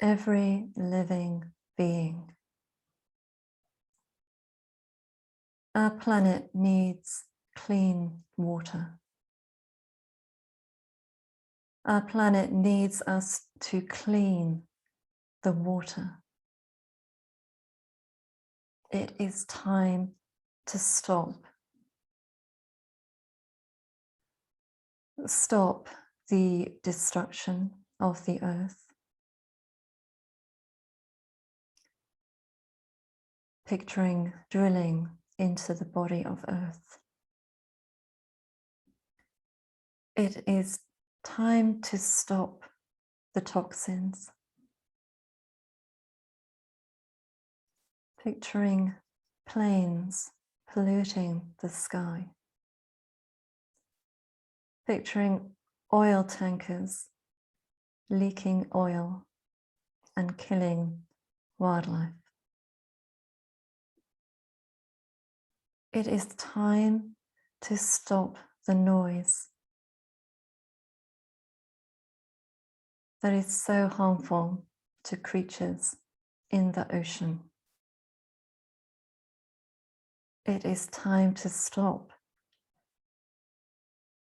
Every living being. Our planet needs clean water. Our planet needs us to clean the water. It is time to stop. Stop the destruction of the earth. Picturing drilling into the body of earth. It is time to stop the toxins. Picturing planes polluting the sky. Picturing oil tankers leaking oil and killing wildlife. It is time to stop the noise that is so harmful to creatures in the ocean. It is time to stop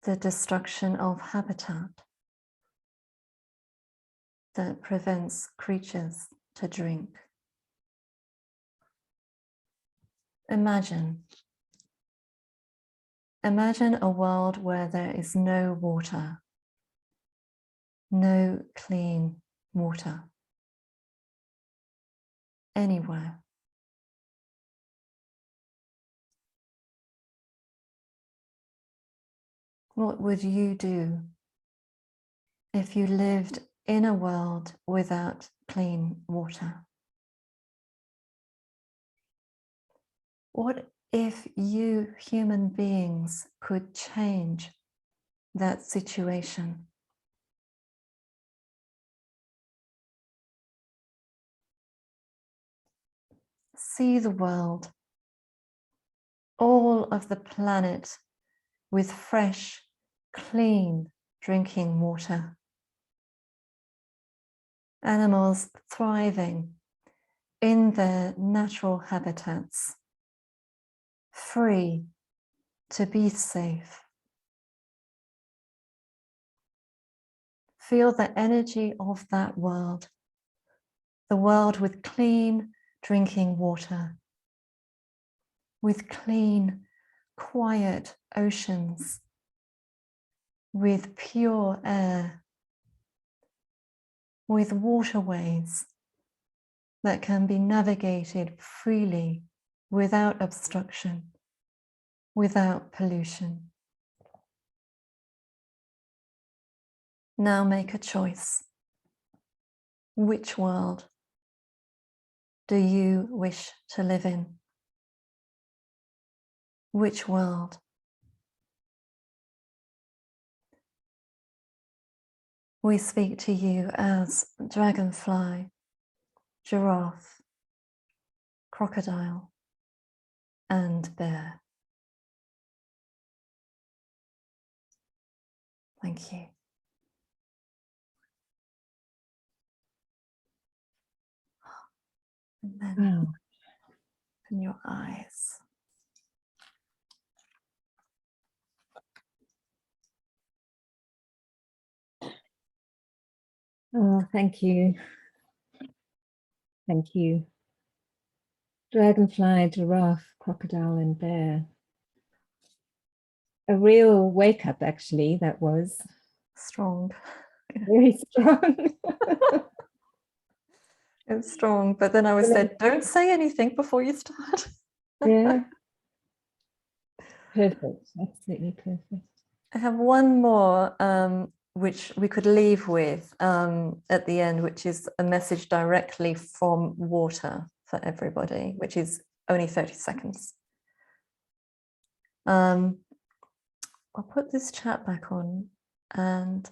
the destruction of habitat that prevents creatures to drink. Imagine a world where there is no water, no clean water, anywhere. What would you do if you lived in a world without clean water? What if you human beings could change that situation? See the world, all of the planet, with fresh, clean drinking water. Animals thriving in their natural habitats, free to be safe. Feel the energy of that world, the world with clean drinking water, with clean, quiet oceans, with pure air, with waterways that can be navigated freely without obstruction, without pollution. Now make a choice. Which world do you wish to live in? Which world? We speak to you as dragonfly, giraffe, crocodile, and bear. Thank you. And then Oh, open your eyes. oh, thank you. Thank you. Dragonfly, giraffe, crocodile, and bear. A real wake up, actually, that was. Strong. Very strong. It's strong. But then I was said, don't say anything before you start. Yeah. Perfect. Absolutely perfect. I have one more which we could leave with at the end, which is a message directly from water for everybody, which is only 30 seconds. I'll put this chat back on, and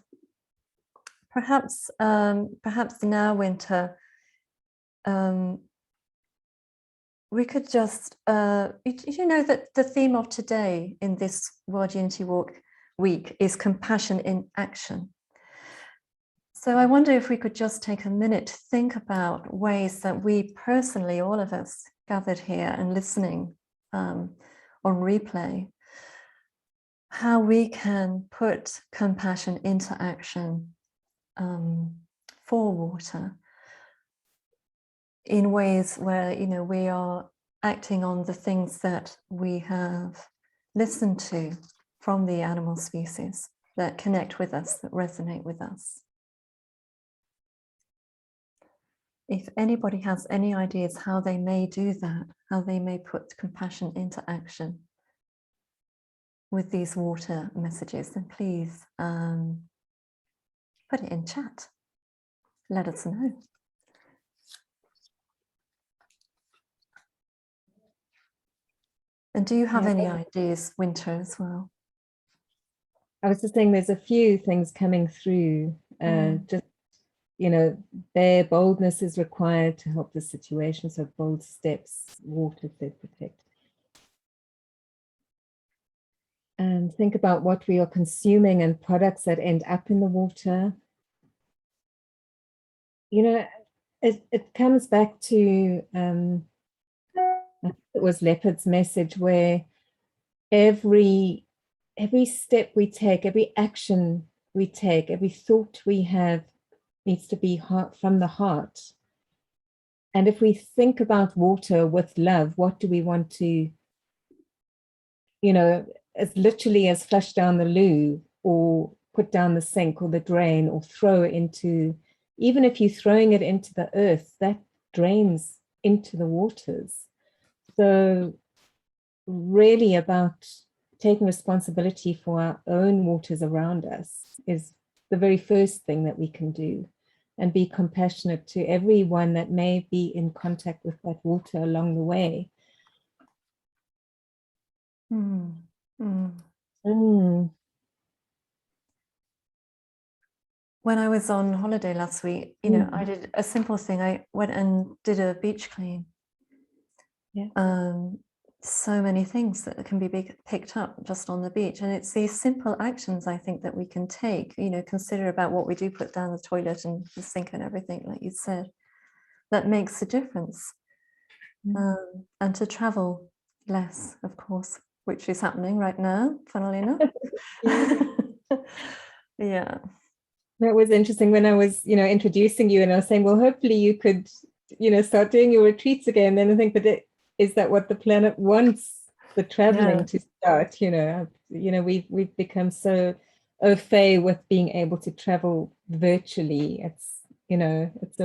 perhaps now, Wynter, we could just, you know that the theme of today in this World Unity Walk week is compassion in action. So I wonder if we could just take a minute to think about ways that we personally, all of us gathered here and listening on replay, how we can put compassion into action for water in ways where, you know, we are acting on the things that we have listened to from the animal species that connect with us, that resonate with us. If anybody has any ideas how they may do that, how they may put compassion into action with these water messages, then please put it in chat. Let us know. And do you have any ideas, Wynter, as well? I was just saying there's a few things coming through. Just, you know, their boldness is required to help the situation. So bold steps, water they protect. And think about what we are consuming and products that end up in the water. You know, it comes back to, I think it was Leopard's message, where every step we take, every action we take, every thought we have needs to be from the heart. And if we think about water with love, what do we want to, you know, as literally as flush down the loo or put down the sink or the drain or throw into, even if you're throwing it into the earth, that drains into the waters. So really about taking responsibility for our own waters around us is the very first thing that we can do, and be compassionate to everyone that may be in contact with that water along the way. When I was on holiday last week, you know, I did a simple thing. I went and did a beach clean. Yeah. So many things that can be picked up just on the beach, and it's these simple actions I think that we can take, you know, consider about what we do put down the toilet and the sink and everything, like you said, that makes a difference. And to travel less, of course, which is happening right now, funnily enough. Yeah. That was interesting when I was, you know, introducing you, and I was saying, well, hopefully you could, you know, start doing your retreats again. Then I think, but is that what the planet wants, the traveling to start? You know, we've become so au fait with being able to travel virtually. It's, you know, it's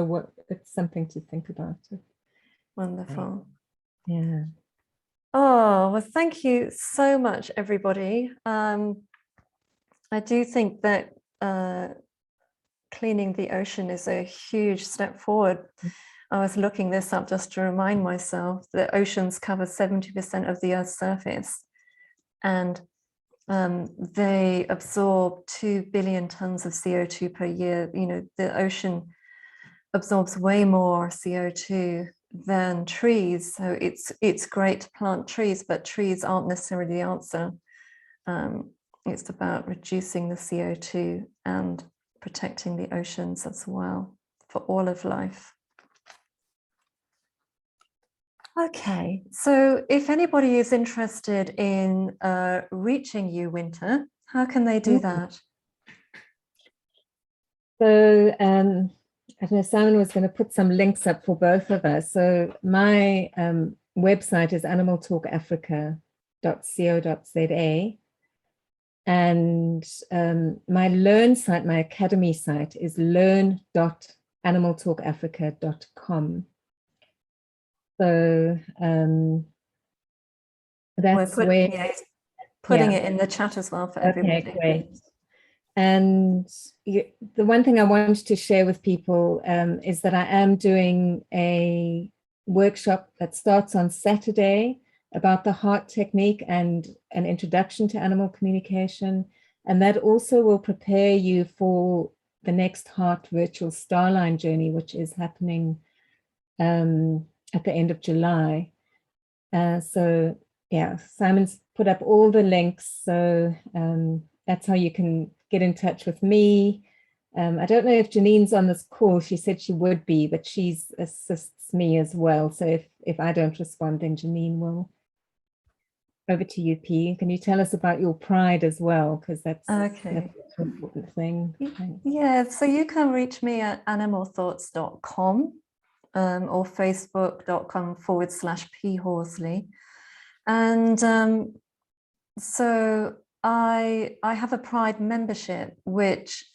something to think about. Wonderful. Yeah. Oh, well, thank you so much, everybody. I do think that cleaning the ocean is a huge step forward. I was looking this up just to remind myself that oceans cover 70% of the Earth's surface, and they absorb 2 billion tons of CO2 per year. You know, the ocean absorbs way more CO2 than trees. So it's great to plant trees, but trees aren't necessarily the answer. It's about reducing the CO2 and protecting the oceans as well for all of life. Okay, so if anybody is interested in reaching you, Wynter, how can they do that? So I don't know, Simon was going to put some links up for both of us. So my website is animaltalkafrica.co.za. And my Learn site, my academy site is learn.animaltalkafrica.com. So that's putting it in the chat as well for everybody. Okay, great. And the one thing I wanted to share with people is that I am doing a workshop that starts on Saturday about the heart technique and an introduction to animal communication. And that also will prepare you for the next Heart Virtual Starline journey, which is happening at the end of July. So yeah, Simon's put up all the links. So that's how you can get in touch with me. I don't know if Janine's on this call. She said she would be, but she assists me as well. So if I don't respond, then Janine will. Over to you, P. Can you tell us about your pride as well? Because that's an important thing. Thanks. Yeah, so you can reach me at animalthoughts.com or facebook.com/P Horsley. And so I have a Pride membership, which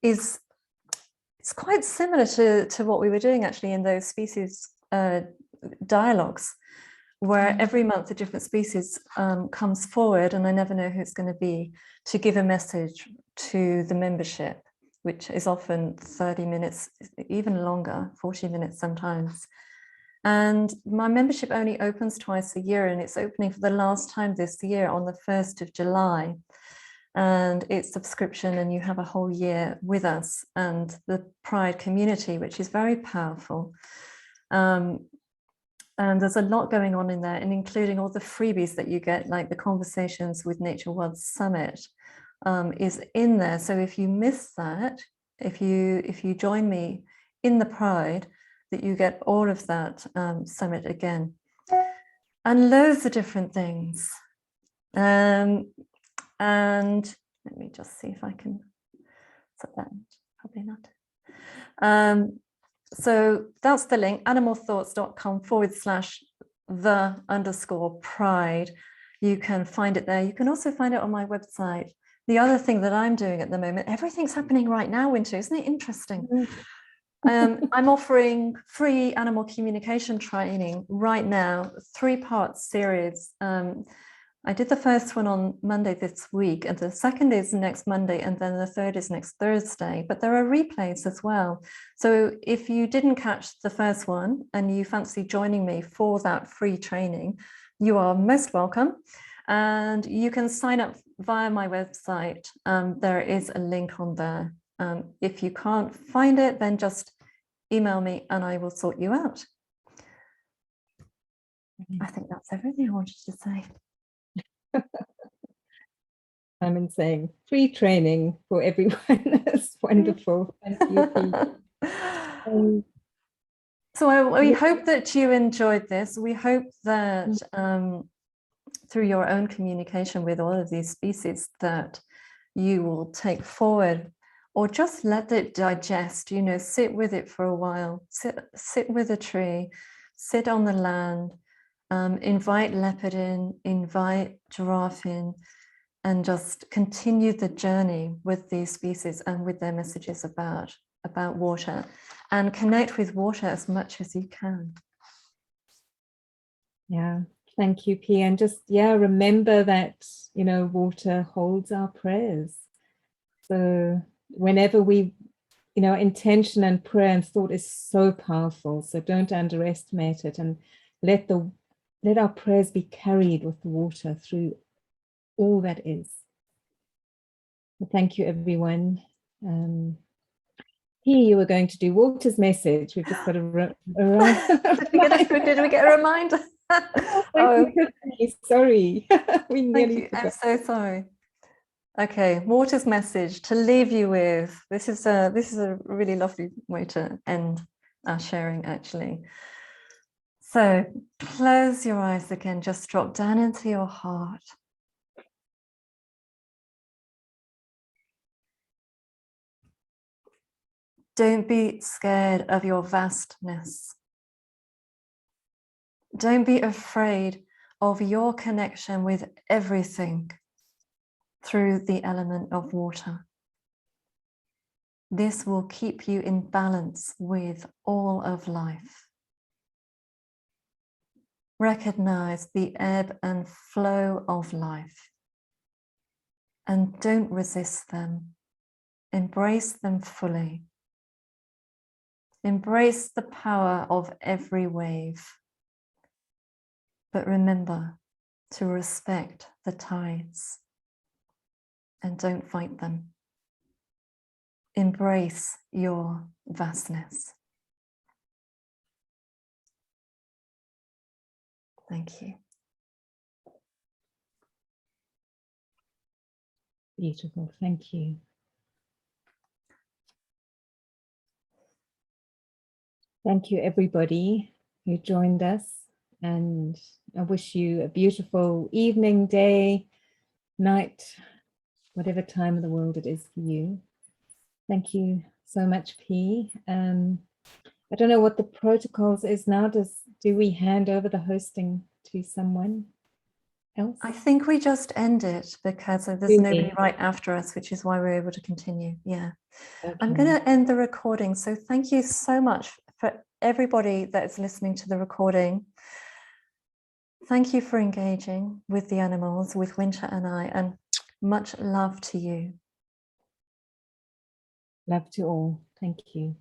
it's quite similar to what we were doing actually in those species dialogues, where every month a different species comes forward, and I never know who it's going to be, to give a message to the membership, which is often 30 minutes, even longer, 40 minutes sometimes. And my membership only opens twice a year, and it's opening for the last time this year on the 1st of July. And it's subscription, and you have a whole year with us and the Pride community, which is very powerful. And there's a lot going on in there, and including all the freebies that you get, like the Conversations with Nature World Summit is in there. So if you miss that, if you join me in the Pride, that you get all of that summit again, and loads of different things. And let me just see if I can set that. Probably not. So that's the link, animalthoughts.com/the_pride. You can find it there. You can also find it on my website. The other thing that I'm doing at the moment, everything's happening right now, Wynter, isn't it interesting? I'm offering free animal communication training right now, 3-part series. I did the first one on Monday this week, and the second is next Monday, and then the third is next Thursday, but there are replays as well. So if you didn't catch the first one and you fancy joining me for that free training, you are most welcome. And you can sign up via my website. There is a link on there. If you can't find it, then just email me and I will sort you out. I think that's everything I wanted to say. I'm saying free training for everyone. That's wonderful. Thank you, Pete. So we hope that you enjoyed this. We hope that through your own communication with all of these species, that you will take forward, or just let it digest, you know, sit with it for a while, sit with a tree, sit on the land, invite leopard in, invite giraffe in, and just continue the journey with these species and with their messages about water, and connect with water as much as you can. Yeah, thank you, P. And just, remember that, you know, water holds our prayers. So whenever we, you know, intention and prayer and thought is so powerful. So don't underestimate it, and let our prayers be carried with the water through all that is. Well, thank you, everyone. Here you were going to do Walter's message. We've just got a Did we get a reminder? Oh, sorry. We nearly I'm so sorry. Okay, Walter's message to leave you with. This is a really lovely way to end our sharing, actually. So close your eyes again, just drop down into your heart. Don't be scared of your vastness. Don't be afraid of your connection with everything through the element of water. This will keep you in balance with all of life. Recognize the ebb and flow of life and don't resist them. Embrace them fully. Embrace the power of every wave. But remember to respect the tides and don't fight them. Embrace your vastness. Thank you. Beautiful, thank you. Thank you, everybody who joined us, and I wish you a beautiful evening, day, night, whatever time of the world it is for you. Thank you so much, P. I don't know what the protocols is now. Do we hand over the hosting to someone else? I think we just end it because there's nobody right after us, which is why we're able to continue. Yeah. Okay. I'm going to end the recording. So thank you so much for everybody that's listening to the recording. Thank you for engaging with the animals, with Wynter and I, and much love to you. Love to all. Thank you.